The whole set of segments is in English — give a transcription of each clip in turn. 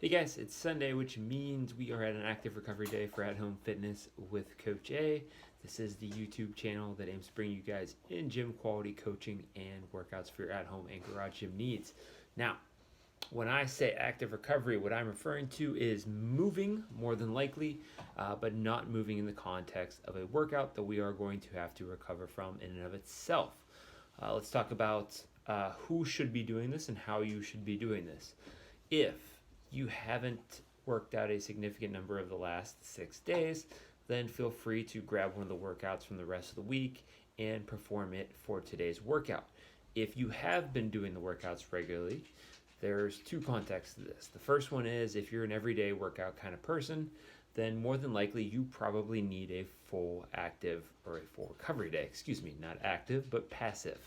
Hey guys, it's Sunday, which means we are at an active recovery day for At Home Fitness with Coach A. This is the YouTube channel that aims to bring you guys in gym quality coaching and workouts for your at home and garage gym needs. Now, when I say active recovery, what I'm referring to is moving more than likely, but not moving in the context of a workout that we are going to have to recover from in and of itself. Let's talk about who should be doing this and how you should be doing this. If you haven't worked out a significant number of the last 6 days, then feel free to grab one of the workouts from the rest of the week and perform it for today's workout. If you have been doing the workouts regularly, there's two contexts to this. The first one is if you're an everyday workout kind of person, then more than likely you probably need a full active or a full recovery day. Excuse me, not active, but passive.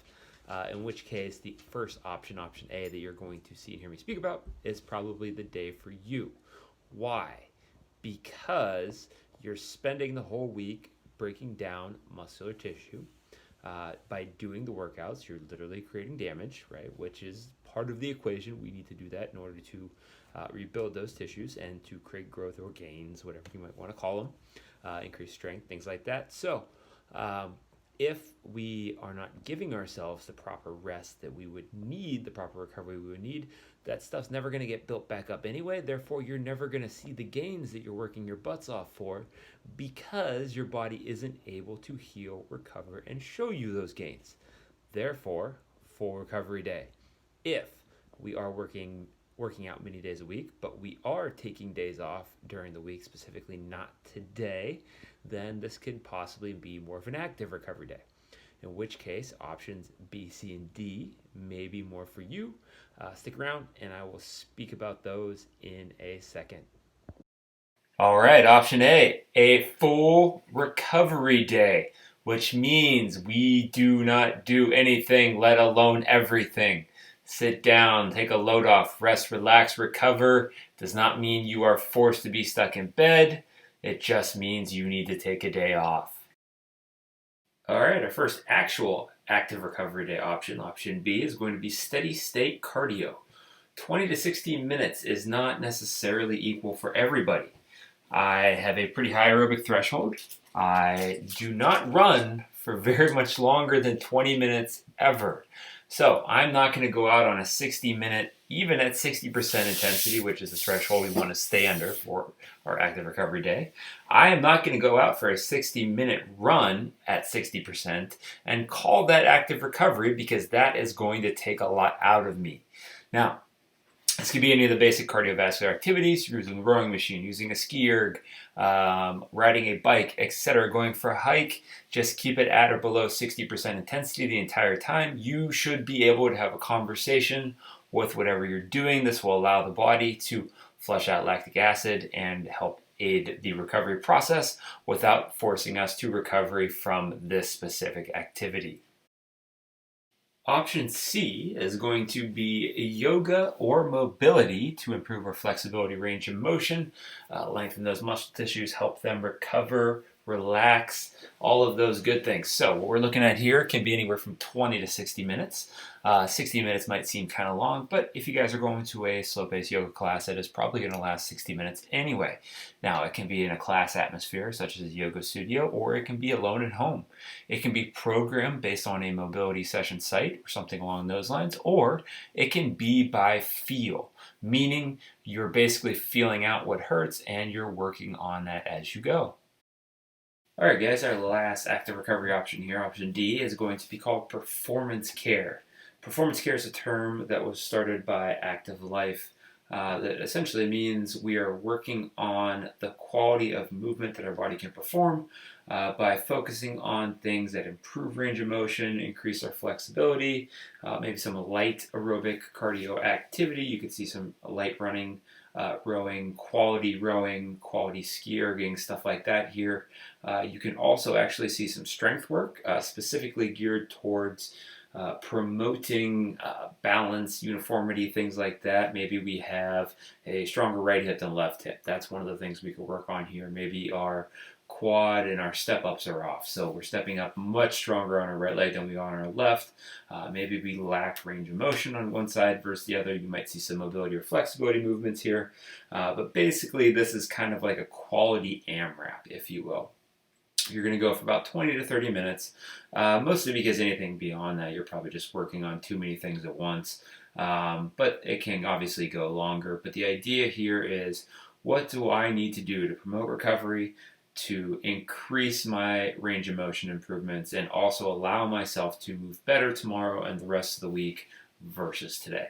In which case, the first option, option A, that you're going to see and hear me speak about is probably the day for you. Why? Because you're spending the whole week breaking down muscular tissue. By doing the workouts, you're literally creating damage, right? Which is part of the equation. We need to do that in order to rebuild those tissues and to create growth or gains, whatever you might want to call them, increase strength, things like that. So, if we are not giving ourselves the proper rest that we would need, the proper recovery we would need, that stuff's never going to get built back up anyway. Therefore, you're never going to see the gains that you're working your butts off for because your body isn't able to heal, recover, and show you those gains. Therefore, full recovery day. If we are working out many days a week, but we are taking days off during the week, specifically not today, then this could possibly be more of an active recovery day. In which case, options B, C, and D may be more for you. Stick around and I will speak about those in a second. All right, option a full recovery day, which means we do not do anything, let alone everything. Sit down, take a load off, rest, relax, recover. Does not mean you are forced to be stuck in bed. It just means you need to take a day off. All right, our first actual active recovery day option, option B, is going to be steady state cardio. 20 to 60 minutes is not necessarily equal for everybody. I have a pretty high aerobic threshold. I do not run for very much longer than 20 minutes ever. So I'm not going to go out on a 60-minute, even at 60% intensity, which is the threshold we want to stay under for our active recovery day. I am not going to go out for a 60-minute run at 60% and call that active recovery because that is going to take a lot out of me. Now, this could be any of the basic cardiovascular activities, using the rowing machine, using a ski erg, riding a bike, etc. Going for a hike, just keep it at or below 60% intensity the entire time. You should be able to have a conversation with whatever you're doing. This will allow the body to flush out lactic acid and help aid the recovery process without forcing us to recovery from this specific activity. Option C is going to be yoga or mobility to improve our flexibility, range of motion, lengthen those muscle tissues, help them recover, relax, all of those good things. So what we're looking at here can be anywhere from 20 to 60 minutes. 60 minutes might seem kind of long, but if you guys are going to a slow-paced yoga class, it is probably going to last 60 minutes anyway. Now, it can be in a class atmosphere, such as a yoga studio, or it can be alone at home. It can be programmed based on a mobility session site or something along those lines, or it can be by feel, meaning you're basically feeling out what hurts and you're working on that as you go. All right, guys, our last active recovery option here, option D, is going to be called performance care. Performance care is a term that was started by Active Life that essentially means we are working on the quality of movement that our body can perform by focusing on things that improve range of motion, increase our flexibility, maybe some light aerobic cardio activity. You could see some light running, rowing, quality ski erging, stuff like that here. You can also actually see some strength work, specifically geared towards promoting balance, uniformity, things like that. Maybe we have a stronger right hip than left hip. That's one of the things we could work on here. Maybe our quad and our step ups are off. So we're stepping up much stronger on our right leg than we are on our left. Maybe we lack range of motion on one side versus the other. You might see some mobility or flexibility movements here. But basically, this is kind of like a quality AMRAP, if you will. You're going to go for about 20 to 30 minutes, mostly because anything beyond that, you're probably just working on too many things at once. But it can obviously go longer. But the idea here is, what do I need to do to promote recovery, to increase my range of motion improvements, and also allow myself to move better tomorrow and the rest of the week versus today?